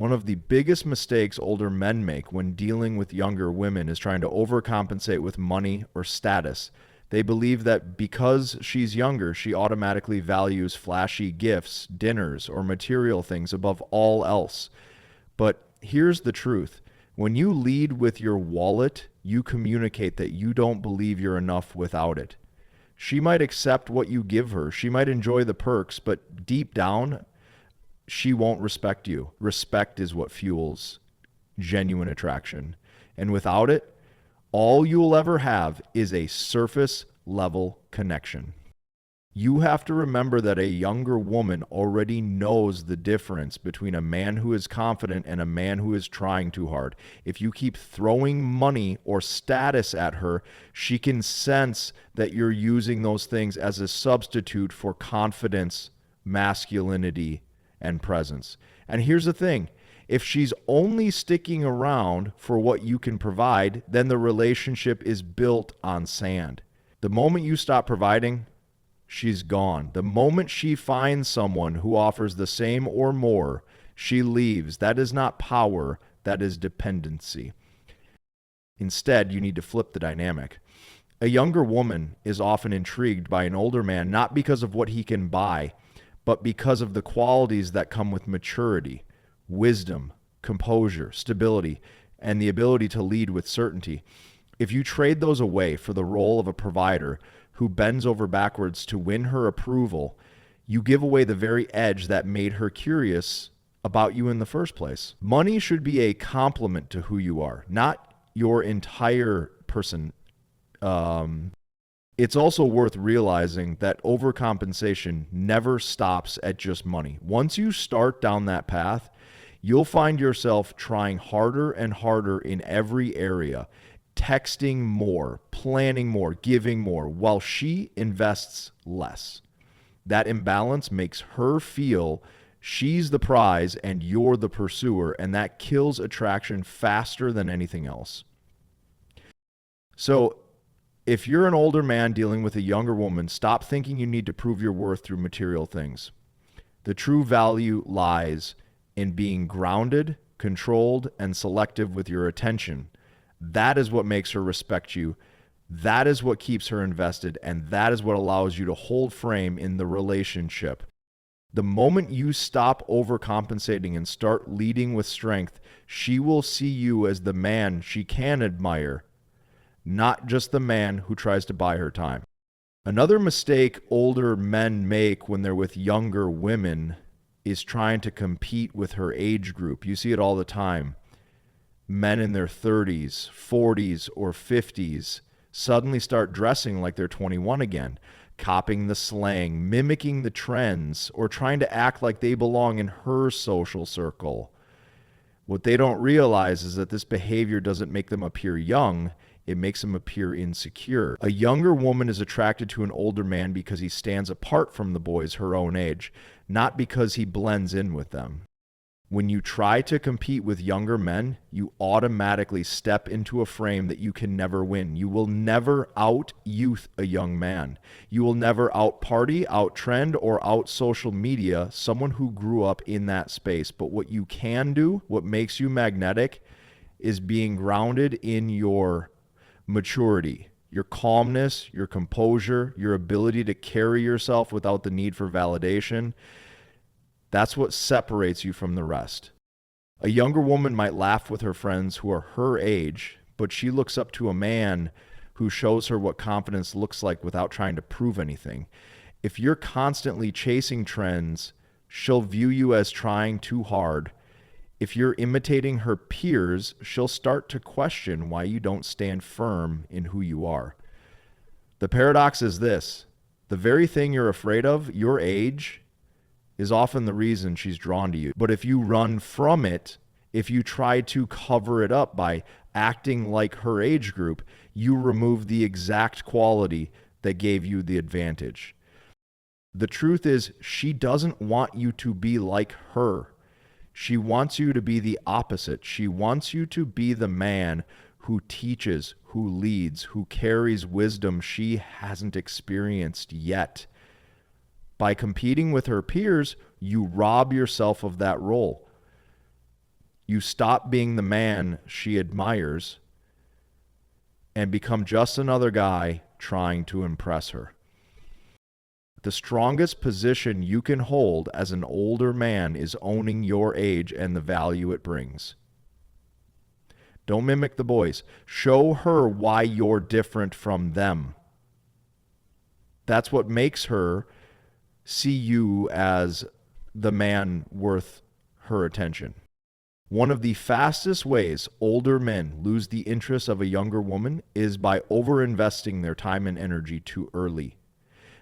One of the biggest mistakes older men make when dealing with younger women is trying to overcompensate with money or status. They believe that because she's younger, she automatically values flashy gifts, dinners, or material things above all else. But here's the truth. When you lead with your wallet, you communicate that you don't believe you're enough without it. She might accept what you give her. She might enjoy the perks, but deep down, she won't respect you. Respect is what fuels genuine attraction. And without it, all you'll ever have is a surface level connection. You have to remember that a younger woman already knows the difference between a man who is confident and a man who is trying too hard. If you keep throwing money or status at her, she can sense that you're using those things as a substitute for confidence, masculinity, and presence. And here's the thing. If she's only sticking around for what you can provide, then the relationship is built on sand. The moment you stop providing, she's gone. The moment she finds someone who offers the same or more, she leaves. That is not power, that is dependency. Instead, you need to flip the dynamic. A younger woman is often intrigued by an older man, not because of what he can buy, but because of the qualities that come with maturity, wisdom, composure, stability, and the ability to lead with certainty. If you trade those away for the role of a provider who bends over backwards to win her approval, you give away the very edge that made her curious about you in the first place. Money should be a complement to who you are, not your entire person. It's also worth realizing that overcompensation never stops at just money. Once you start down that path, you'll find yourself trying harder and harder in every area, texting more, planning more, giving more, while she invests less. That imbalance makes her feel she's the prize and you're the pursuer, and that kills attraction faster than anything else. So, if you're an older man dealing with a younger woman, stop thinking you need to prove your worth through material things. The true value lies in being grounded, controlled, and selective with your attention. That is what makes her respect you. That is what keeps her invested, and that is what allows you to hold frame in the relationship. The moment you stop overcompensating and start leading with strength, she will see you as the man she can admire, not just the man who tries to buy her time. Another mistake older men make when they're with younger women is trying to compete with her age group. You see it all the time. Men in their 30s, 40s, or 50s suddenly start dressing like they're 21 again, copying the slang, mimicking the trends, or trying to act like they belong in her social circle. What they don't realize is that this behavior doesn't make them appear young, it makes them appear insecure. A younger woman is attracted to an older man because he stands apart from the boys her own age, not because he blends in with them. When you try to compete with younger men, you automatically step into a frame that you can never win. You will never out-youth a young man. You will never out-party, out-trend, or out-social media someone who grew up in that space. But what you can do, what makes you magnetic, is being grounded in your maturity, your calmness, your composure, your ability to carry yourself without the need for validation. That's what separates you from the rest. A younger woman might laugh with her friends who are her age, but she looks up to a man who shows her what confidence looks like without trying to prove anything. If you're constantly chasing trends, she'll view you as trying too hard. If you're imitating her peers, she'll start to question why you don't stand firm in who you are. The paradox is this: the very thing you're afraid of, your age, is often the reason she's drawn to you. But if you run from it, if you try to cover it up by acting like her age group, you remove the exact quality that gave you the advantage. The truth is, she doesn't want you to be like her. She wants you to be the opposite. She wants you to be the man who teaches, who leads, who carries wisdom she hasn't experienced yet. By competing with her peers, you rob yourself of that role. You stop being the man she admires and become just another guy trying to impress her. The strongest position you can hold as an older man is owning your age and the value it brings. Don't mimic the boys. Show her why you're different from them. That's what makes her see you as the man worth her attention. One of the fastest ways older men lose the interest of a younger woman is by overinvesting their time and energy too early.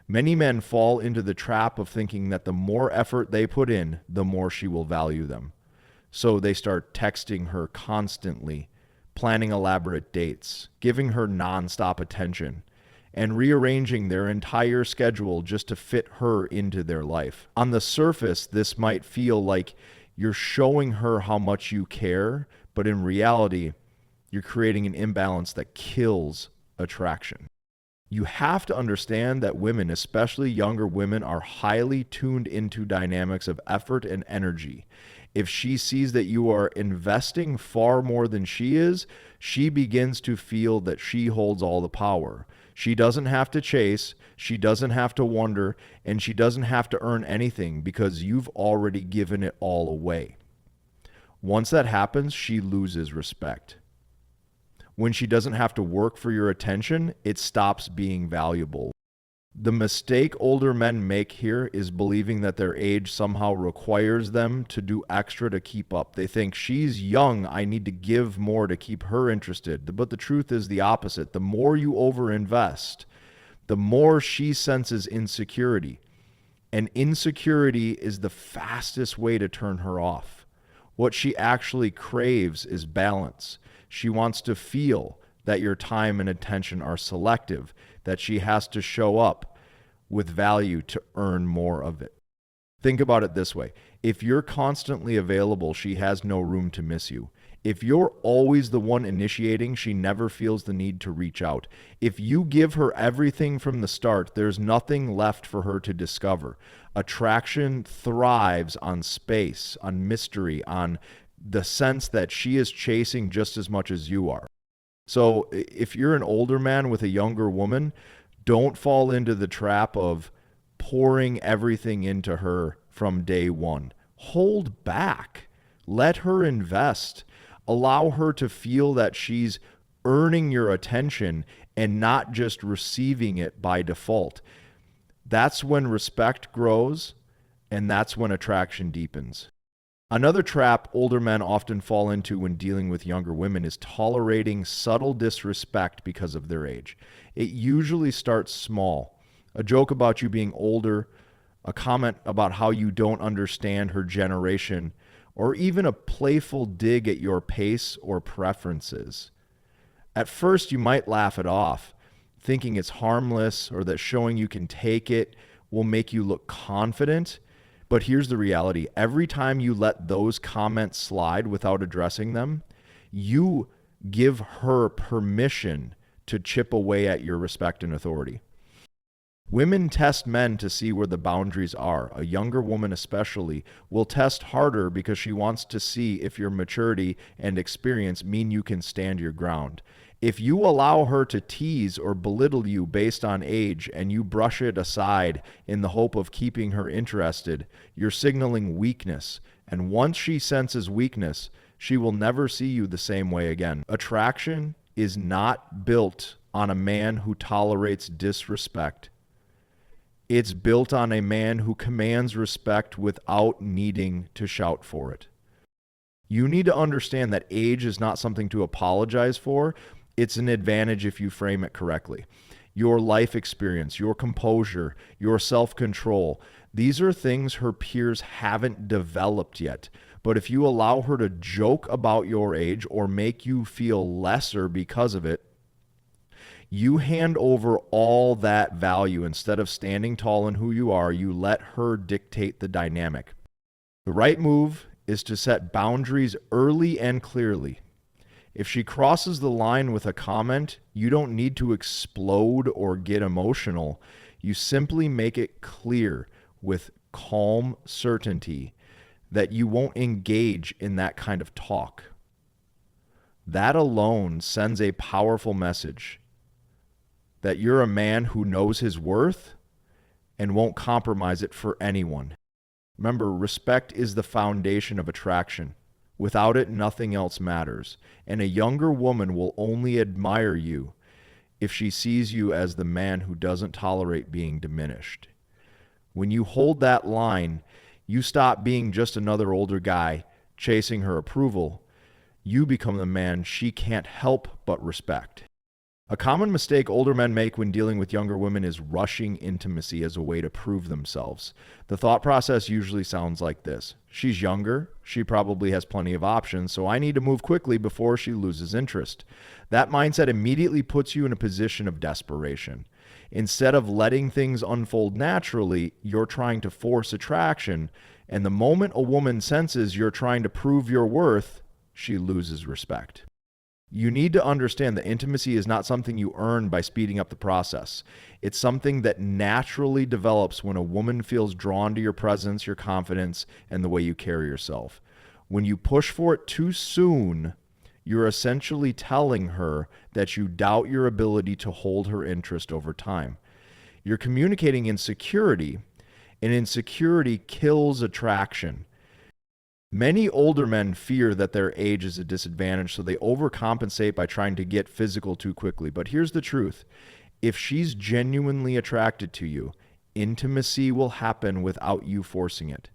Many men fall into the trap of thinking that the more effort they put in, the more she will value them. So they start texting her constantly, planning elaborate dates, giving her nonstop attention, and rearranging their entire schedule just to fit her into their life. On the surface, this might feel like you're showing her how much you care, but in reality, you're creating an imbalance that kills attraction. You have to understand that women, especially younger women, are highly tuned into dynamics of effort and energy. If she sees that you are investing far more than she is, she begins to feel that she holds all the power. She doesn't have to chase, she doesn't have to wonder, and she doesn't have to earn anything because you've already given it all away. Once that happens, she loses respect. When she doesn't have to work for your attention, it stops being valuable. The mistake older men make here is believing that their age somehow requires them to do extra to keep up. They think, she's young, I need to give more to keep her interested. But the truth is the opposite. The more you overinvest, the more she senses insecurity. And insecurity is the fastest way to turn her off. What she actually craves is balance. She wants to feel that your time and attention are selective, that she has to show up with value to earn more of it. Think about it this way. If you're constantly available, she has no room to miss you. If you're always the one initiating, she never feels the need to reach out. If you give her everything from the start, there's nothing left for her to discover. Attraction thrives on space, on mystery, on the sense that she is chasing just as much as you are. So if you're an older man with a younger woman, don't fall into the trap of pouring everything into her from day one. Hold back. Let her invest. Allow her to feel that she's earning your attention and not just receiving it by default. That's when respect grows, and that's when attraction deepens. Another trap older men often fall into when dealing with younger women is tolerating subtle disrespect because of their age. It usually starts small. A joke about you being older, a comment about how you don't understand her generation, or even a playful dig at your pace or preferences. At first, you might laugh it off, thinking it's harmless or that showing you can take it will make you look confident. But here's the reality. Every time you let those comments slide without addressing them, you give her permission to chip away at your respect and authority. Women test men to see where the boundaries are. A younger woman especially will test harder because she wants to see if your maturity and experience mean you can stand your ground. If you allow her to tease or belittle you based on age and you brush it aside in the hope of keeping her interested, you're signaling weakness. And once she senses weakness, she will never see you the same way again. Attraction is not built on a man who tolerates disrespect. It's built on a man who commands respect without needing to shout for it. You need to understand that age is not something to apologize for. It's an advantage if you frame it correctly. Your life experience, your composure, your self-control, these are things her peers haven't developed yet. But if you allow her to joke about your age or make you feel lesser because of it, you hand over all that value. Instead of standing tall in who you are, you let her dictate the dynamic. The right move is to set boundaries early and clearly. If she crosses the line with a comment, you don't need to explode or get emotional. You simply make it clear with calm certainty that you won't engage in that kind of talk. That alone sends a powerful message that you're a man who knows his worth and won't compromise it for anyone. Remember, respect is the foundation of attraction. Without it, nothing else matters. And a younger woman will only admire you if she sees you as the man who doesn't tolerate being diminished. When you hold that line, you stop being just another older guy chasing her approval. You become the man she can't help but respect. A common mistake older men make when dealing with younger women is rushing intimacy as a way to prove themselves. The thought process usually sounds like this: she's younger, she probably has plenty of options, so I need to move quickly before she loses interest. That mindset immediately puts you in a position of desperation. Instead of letting things unfold naturally, you're trying to force attraction, and the moment a woman senses you're trying to prove your worth, she loses respect. You need to understand that intimacy is not something you earn by speeding up the process. It's something that naturally develops when a woman feels drawn to your presence, your confidence, and the way you carry yourself. When you push for it too soon, you're essentially telling her that you doubt your ability to hold her interest over time. You're communicating insecurity, and insecurity kills attraction. Many older men fear that their age is a disadvantage, so they overcompensate by trying to get physical too quickly. But here's the truth. If she's genuinely attracted to you, intimacy will happen without you forcing it.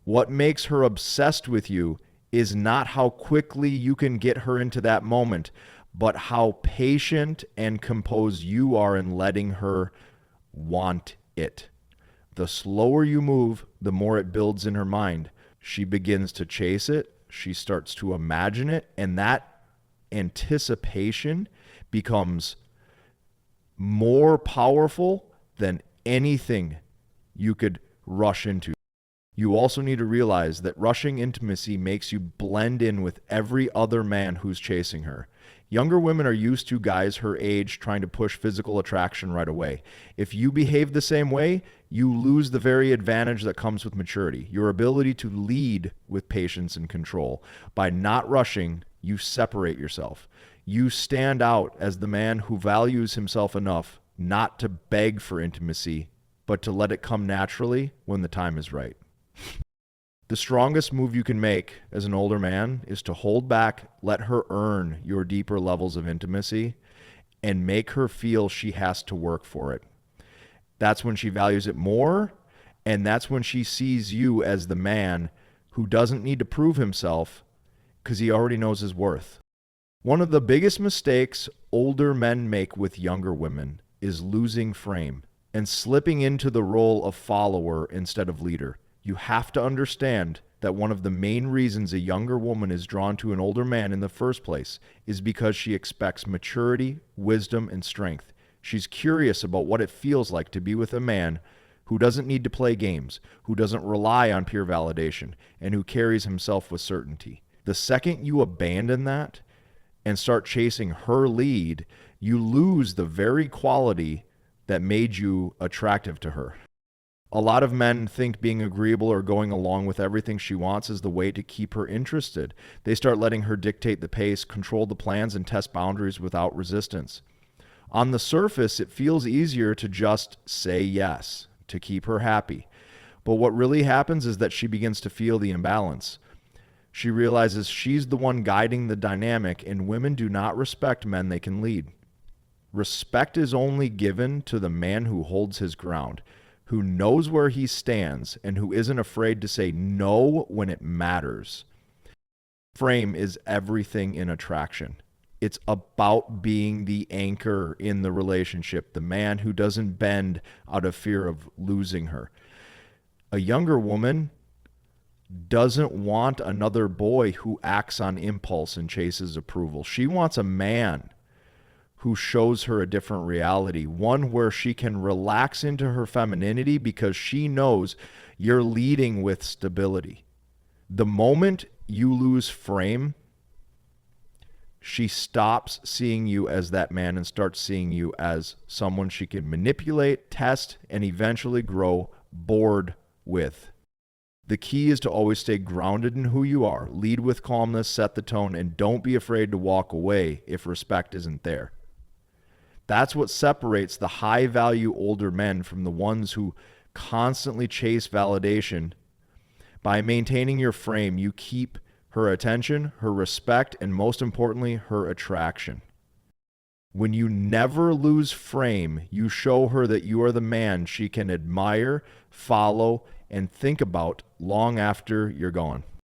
What makes her obsessed with you is not how quickly you can get her into that moment, but how patient and composed you are in letting her want it. The slower you move, the more it builds in her mind. She begins to chase it, she starts to imagine it, and that anticipation becomes more powerful than anything you could rush into. You also need to realize that rushing intimacy makes you blend in with every other man who's chasing her. Younger women are used to guys her age trying to push physical attraction right away. If you behave the same way, you lose the very advantage that comes with maturity, your ability to lead with patience and control. By not rushing, you separate yourself. You stand out as the man who values himself enough not to beg for intimacy, but to let it come naturally when the time is right. The strongest move you can make as an older man is to hold back, let her earn your deeper levels of intimacy, and make her feel she has to work for it. That's when she values it more, and that's when she sees you as the man who doesn't need to prove himself because he already knows his worth. One of the biggest mistakes older men make with younger women is losing frame and slipping into the role of follower instead of leader. You have to understand that one of the main reasons a younger woman is drawn to an older man in the first place is because she expects maturity, wisdom, and strength. She's curious about what it feels like to be with a man who doesn't need to play games, who doesn't rely on peer validation, and who carries himself with certainty. The second you abandon that and start chasing her lead, you lose the very quality that made you attractive to her. A lot of men think being agreeable or going along with everything she wants is the way to keep her interested. They start letting her dictate the pace, control the plans, and test boundaries without resistance. On the surface, it feels easier to just say yes, to keep her happy. But what really happens is that she begins to feel the imbalance. She realizes she's the one guiding the dynamic, and women do not respect men they can lead. Respect is only given to the man who holds his ground, who knows where he stands, and who isn't afraid to say no when it matters. Frame is everything in attraction. It's about being the anchor in the relationship, the man who doesn't bend out of fear of losing her. A younger woman doesn't want another boy who acts on impulse and chases approval. She wants a man who shows her a different reality, one where she can relax into her femininity because she knows you're leading with stability. The moment you lose frame, she stops seeing you as that man and starts seeing you as someone she can manipulate, test, and eventually grow bored with. The key is to always stay grounded in who you are. Lead with calmness, set the tone, and don't be afraid to walk away if respect isn't there. That's what separates the high-value older men from the ones who constantly chase validation. By maintaining your frame, you keep her attention, her respect, and most importantly, her attraction. When you never lose frame, you show her that you are the man she can admire, follow, and think about long after you're gone.